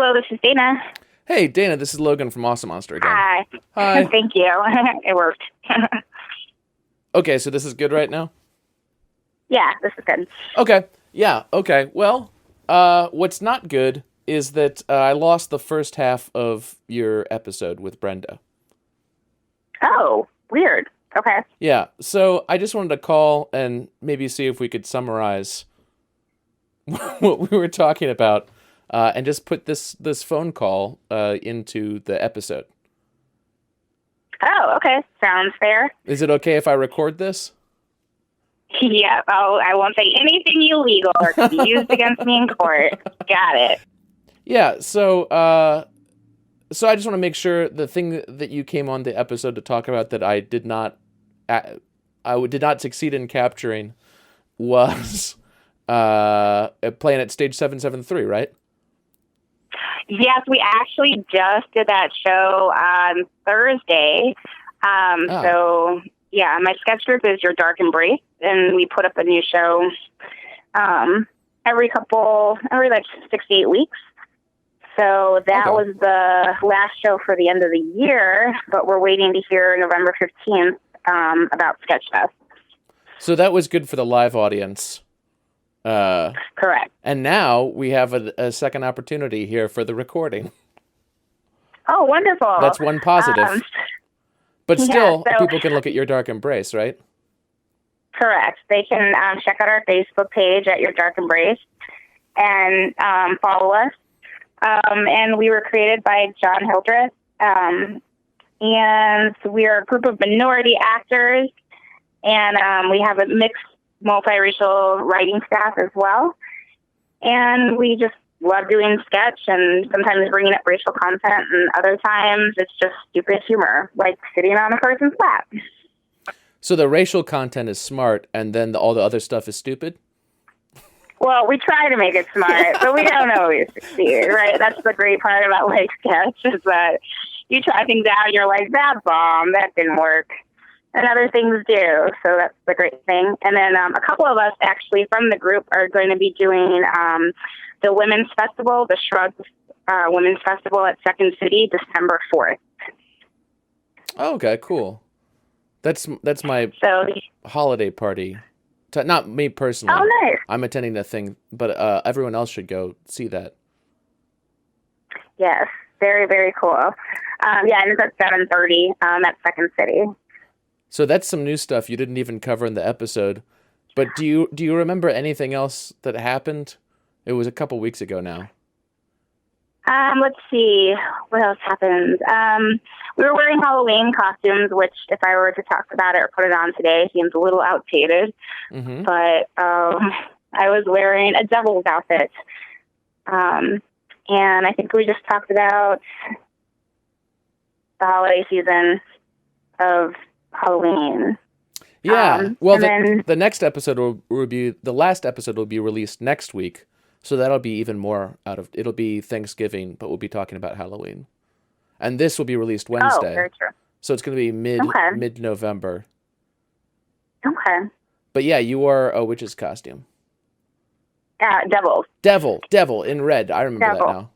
Hello, this is Dana. Hey, Dana, this is Logan from Awesomonster again. Hi. Hi. Thank you. It worked. Okay, so this is good right now? Yeah, this is good. Okay. Yeah, okay. Well, what's not good is that I lost the first half of your episode with Brenda. Oh, weird. Okay. Yeah, so I just wanted to call and maybe see if we could summarize what we were talking about and just put this phone call into the episode. Oh, okay. Sounds fair. Is it okay if I record this? Yeah. Oh, I won't say anything illegal or can be used against me in court. Got it. Yeah, so I just want to make sure the thing that you came on the episode to talk about that I did not succeed in capturing was playing at Stage 773, right? Yes, we actually just did that show on Thursday. So, yeah, my sketch group is Your Dark Embrace, and we put up a new show every 6 to 8 weeks. So that was the last show for the end of the year, but we're waiting to hear November 15th about Sketchfest. So that was good for the live audience. Correct. And now we have a second opportunity here for the recording. Oh, wonderful. That's one positive. But still, yeah, so, people can look at Your Dark Embrace, right? Correct. They can check out our Facebook page at Your Dark Embrace and follow us. And we were created by John Hildreth. And we are a group of minority actors. And we have a mixed multiracial writing staff as well. And we just love doing sketch and sometimes bringing up racial content, and other times it's just stupid humor, like sitting on a person's lap. So the racial content is smart, and then all the other stuff is stupid? Well, we try to make it smart, but we don't always succeed, right? That's the great part about like sketch, is that you try things out and you're like, that bomb, that didn't work. And other things do, so that's the great thing. And then a couple of us actually from the group are going to be doing the Women's Festival, the Shrug Women's Festival at Second City, December 4th. Oh, okay, cool. That's my holiday party. Not me personally. Oh, nice. I'm attending the thing, but everyone else should go see that. Yes, very, very cool. Yeah, and it's at 7:30 at Second City. So that's some new stuff you didn't even cover in the episode. But do you remember anything else that happened? It was a couple weeks ago now. Let's see. What else happened? We were wearing Halloween costumes, which if I were to talk about it or put it on today, seems a little outdated. Mm-hmm. But I was wearing a devil's outfit. And I think we just talked about the holiday season of Halloween. Yeah. Well, the next episode will be, the last episode will be released next week. So that'll be even more it'll be Thanksgiving, but we'll be talking about Halloween. And this will be released Wednesday. Oh, very true. So it's going to be mid-November. Okay. But yeah, you are a witch's costume. Devil in red. I remember that now.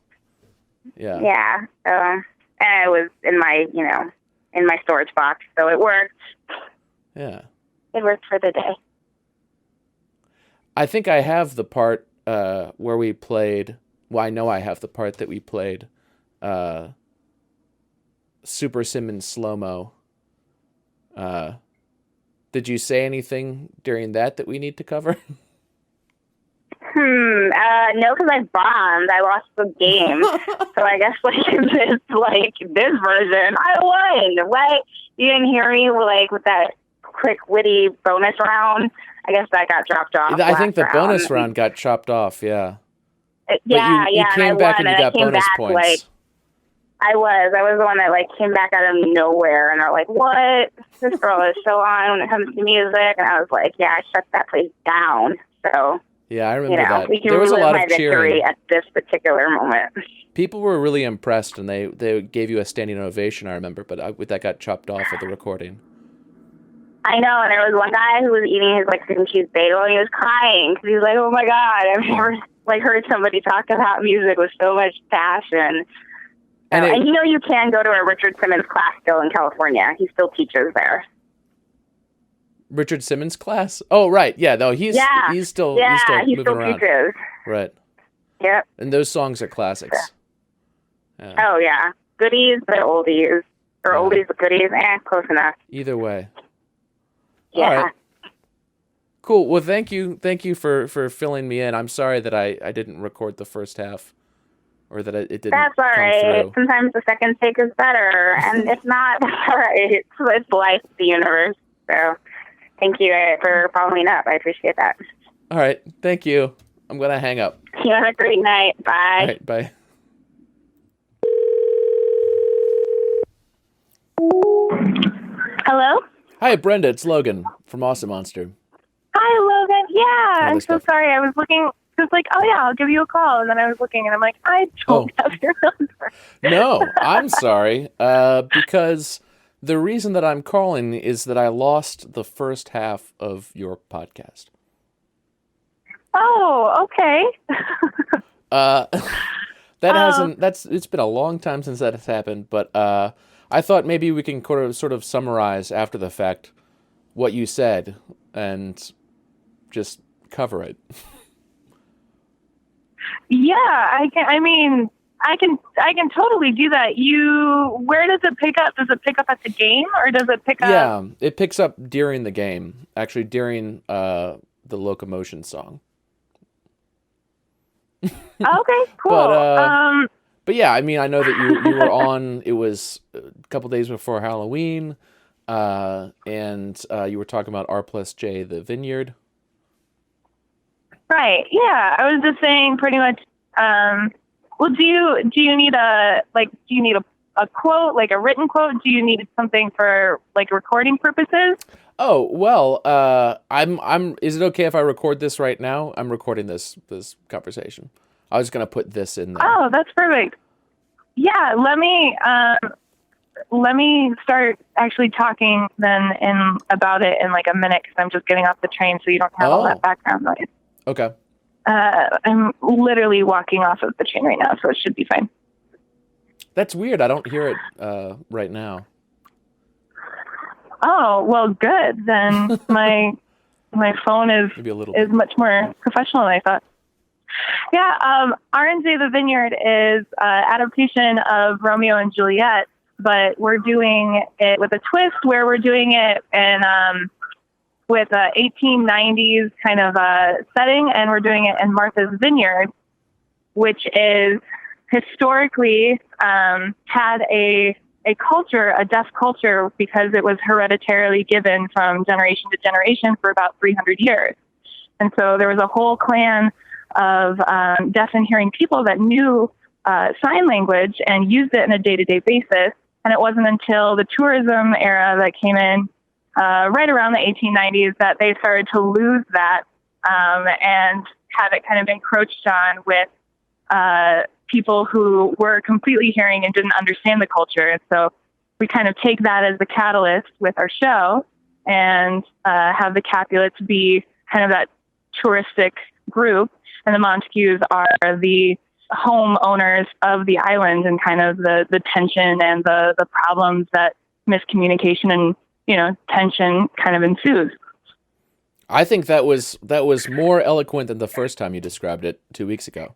Yeah. Yeah. And it was in my, in my storage box, so it worked. Yeah. It worked for the day. I think I have the part where we played. Well, I know I have the part that we played. Super Simmons slow-mo. Did you say anything during that we need to cover? No, because I bombed. I lost the game. So I guess this version, I won. What? You didn't hear me with that quick witty bonus round? I guess that got dropped off. I think the bonus round got chopped off, yeah. Yeah, you came back and you got bonus points. I was the one that came back out of nowhere, and they're like, "What? This girl is so on when it comes to music." And I was like, "Yeah, I shut that place down." So yeah, I remember that. We can there was a lot my of cheering victory at this particular moment. People were really impressed, and they gave you a standing ovation. I remember, but that got chopped off at the recording. I know, and there was one guy who was eating his cream cheese bagel, and he was crying because he was like, "Oh my God, I've never like heard somebody talk about music with so much passion. And you know, you can go to a Richard Simmons class still in California. He still teaches there. Richard Simmons class? Oh, right. Yeah, no, he's still moving around. Teaches. Right. Yep. And those songs are classics. Yeah. Oh, yeah. Goodies, but oldies. Or oldies, but goodies. Close enough. Either way. Yeah. All right. Cool. Well, thank you for filling me in. I'm sorry that I didn't record the first half. Or that it didn't. That's all right. Through. Sometimes the second take is better, and if not, that's all right. It's life, the universe. So, thank you for following up. I appreciate that. All right, thank you. I'm gonna hang up. You have a great night. Bye. All right, bye. Hello. Hi, Brenda. It's Logan from Awesomonster. Hi, Logan. Yeah, I'm so sorry. I was looking. It's like, oh yeah, I'll give you a call. And then I was looking and I'm like, I don't have your number. No, I'm sorry. Because the reason that I'm calling is that I lost the first half of your podcast. Oh, okay. It's been a long time since that has happened, but I thought maybe we can sort of summarize after the fact what you said and just cover it. Yeah, I can. I mean, I can totally do that. Where does it pick up? Does it pick up at the game, or does it pick up? Yeah, it picks up during the game. Actually, during the Locomotion song. Okay, cool. But yeah, I mean, I know that you were on. It was a couple days before Halloween, and you were talking about R+J, the Vineyard. Right. Yeah, I was just saying pretty much. Well, do you need a quote, like a written quote? Do you need something for like recording purposes? Oh well, I'm. Is it okay if I record this right now? I'm recording this conversation. I was gonna put this in there. Oh, that's perfect. Yeah, let me start actually talking then about it in like a minute because I'm just getting off the train, so you don't have all that background noise. Okay. I'm literally walking off of the train right now, so it should be fine. That's weird. I don't hear it right now. Oh, well, good. Then my phone is much more professional than I thought. Yeah, R+J the Vineyard is an adaptation of Romeo and Juliet, but we're doing it with a twist where we're doing it in with a 1890s kind of setting, and we're doing it in Martha's Vineyard, which is historically had a culture, a deaf culture, because it was hereditarily given from generation to generation for about 300 years. And so there was a whole clan of deaf and hearing people that knew sign language and used it on a day-to-day basis. And it wasn't until the tourism era that came in right around the 1890s that they started to lose that and have it kind of encroached on with people who were completely hearing and didn't understand the culture. And so we kind of take that as the catalyst with our show and have the Capulets be kind of that touristic group. And the Montagues are the homeowners of the island and kind of the tension and the problems that miscommunication and, tension kind of ensues. I think that was more eloquent than the first time you described it 2 weeks ago.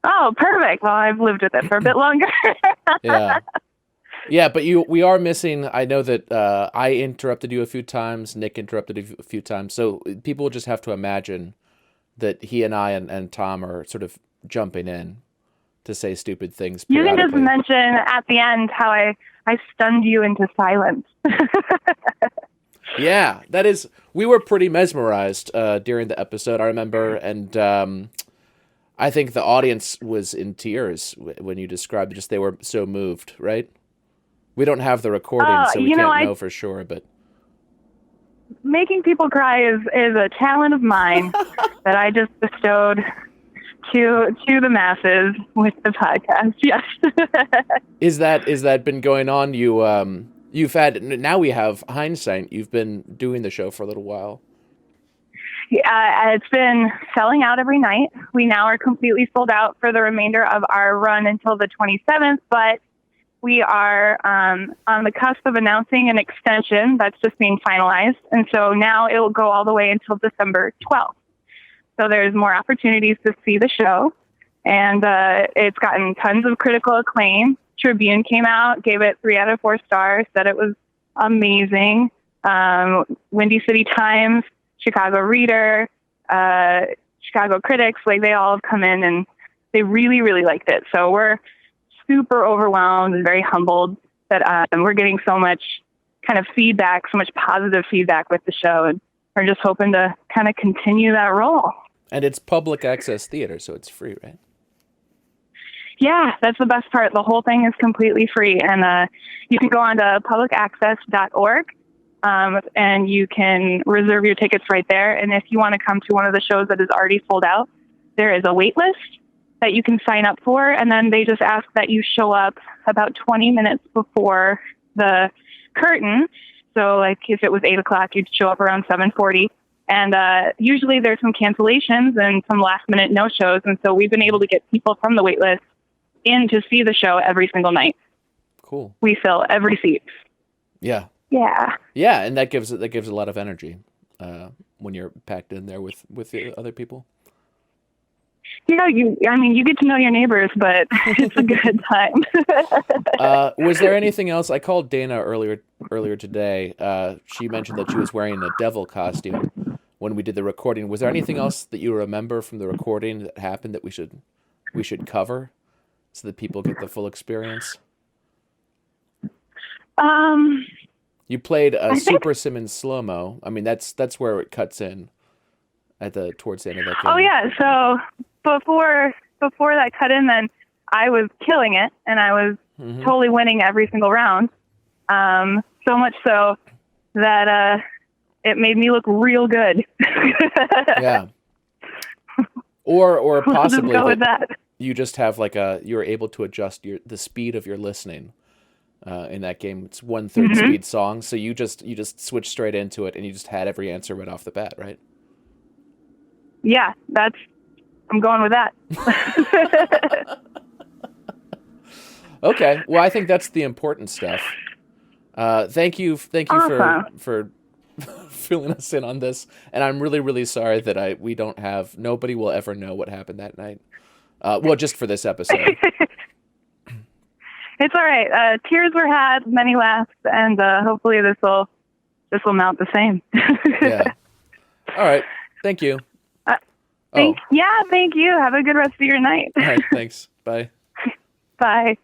Oh, perfect. Well, I've lived with it for a bit longer. Yeah, but we are missing. I know that I interrupted you a few times. Nick interrupted you a few times. So people just have to imagine that he and I and Tom are sort of jumping in to say stupid things. You can just mention at the end how I stunned you into silence. Yeah, that is. We were pretty mesmerized during the episode, I remember, and I think the audience was in tears when you described it. Just they were so moved, right? We don't have the recording, so we can't know for sure, but making people cry is a talent of mine that I just bestowed to the masses with the podcast. Yes. Is that been going on? You've had, now we have hindsight. You've been doing the show for a little while. It's been selling out every night. We now are completely sold out for the remainder of our run until the 27th, but we are on the cusp of announcing an extension that's just being finalized. And so now it will go all the way until December 12th. So there's more opportunities to see the show. And it's gotten tons of critical acclaim. Tribune came out, gave it 3 out of 4 stars, said it was amazing. Windy City Times, Chicago Reader, Chicago Critics, like they all have come in and they really, really liked it. So we're super overwhelmed and very humbled that we're getting so much kind of feedback, so much positive feedback with the show. And we're just hoping to kind of continue that role. And it's public access theater, so it's free, right? Yeah, that's the best part. The whole thing is completely free. And you can go on to publicaccess.org and you can reserve your tickets right there. And if you want to come to one of the shows that is already sold out, there is a wait list that you can sign up for. And then they just ask that you show up about 20 minutes before the curtain. So like if it was 8 o'clock, you'd show up around 7:40. And usually there's some cancellations and some last minute no-shows. And so we've been able to get people from the wait list in to see the show every single night. Cool. We fill every seat. Yeah. Yeah. Yeah, and that gives a lot of energy when you're packed in there with the other people. Yeah, you get to know your neighbors, but it's a good time. Was there anything else? I called Dana earlier today. She mentioned that she was wearing a devil costume when we did the recording. Was there anything else that you remember from the recording that happened that we should cover so that people get the full experience? You played a Super Simmons slow-mo. I mean, that's where it cuts in towards the end of that game. Oh yeah, so before that cut in, then I was killing it, and I was totally winning every single round. So much so that it made me look real good. Yeah. Or possibly we'll just go with that. You just have you're able to adjust the speed of your listening. In that game, it's 1/3 speed song, so you just switch straight into it, and you just had every answer right off the bat, right? Yeah, I'm going with that. Okay, well, I think that's the important stuff. Thank you awesome. for filling us in on this, and I'm really, really sorry that nobody will ever know what happened that night. Well, just for this episode. It's all right. Tears were had, many laughs, and hopefully this will mount the same. Yeah. All right. Thank you. Thank you. Have a good rest of your night. All right. Thanks. Bye. Bye.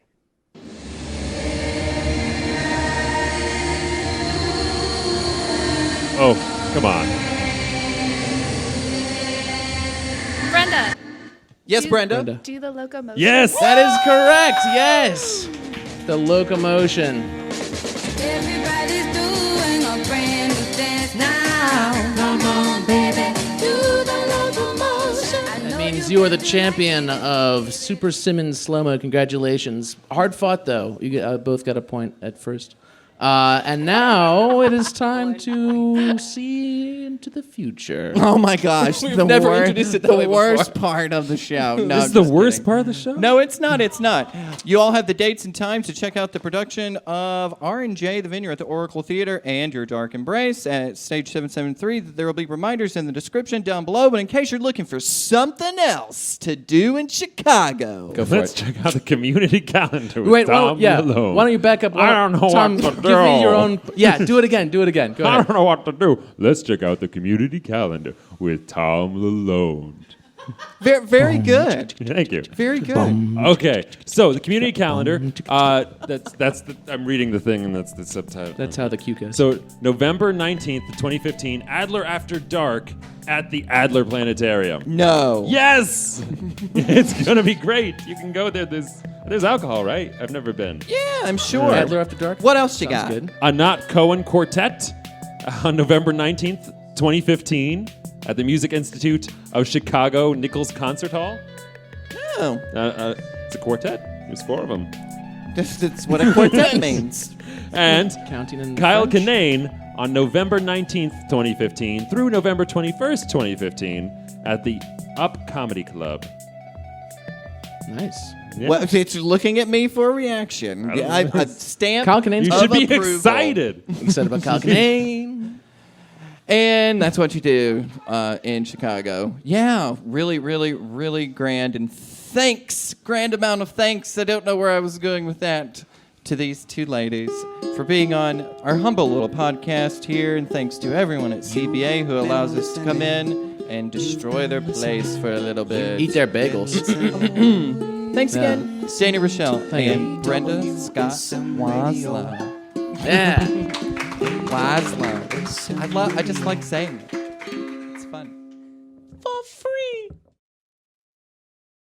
Oh, come on. Brenda. Yes, Brenda. Do the locomotion. Yes. That is correct. Yes. The locomotion. Everybody's doing a brand new dance now. Come on, baby. Do the locomotion. That means you are the champion of Super Simmons slow-mo. Congratulations. Hard fought, though. You both got a point at first. And now it is time to see into the future. Oh my gosh, We've never introduced it that way the worst before. part of the show. No, This is the worst part of the show? No, it's not. It's not. You all have the dates and times to check out the production of R&J, The Vineyard at the Oracle Theater, and Your Dark Embrace at Stage 773. There will be reminders in the description down below, but in case you're looking for something else to do in Chicago. Let's check out the community calendar with Wait, Tom Malone. Why don't you back up? I don't know Tom, what to give me do. your own. Yeah, do it again. Go I ahead. don't know what to do. Let's check out the community calendar with Tom Lalonde. Very good. Thank you. Very good. Okay, so the community calendar. I'm reading the thing, and that's the subtitle. That's how the cue goes. So November 19th, 2015, Adler After Dark at the Adler Planetarium. No. Yes, it's gonna be great. You can go there. There's alcohol, right? I've never been. Yeah, I'm sure. Adler After Dark. What else you Sounds got? good. A Not Cohen Quartet on November 19th, 2015 at the Music Institute of Chicago Nichols Concert Hall. Oh, It's a quartet. There's 4 of them. that's what a quartet means. And Counting in Kyle French. Kinane on November 19th, 2015 through November 21st, 2015 at the Up Comedy Club. Nice. Yeah. Well, it's looking at me for a reaction. I stamp Kalkinane's You of should be approval. excited. Excited about Kalkinane. And that's what you do in Chicago. Yeah, really, really, really grand. And grand amount of thanks. I don't know where I was going with that. To these two ladies for being on our humble little podcast here. And thanks to everyone at CBA who allows us to come in and destroy their place for a little bit. Eat their bagels. Thanks again. It's Danny Rochelle Thank and Brenda Scott Wlazo. Yeah. Wlazo. I just like saying it.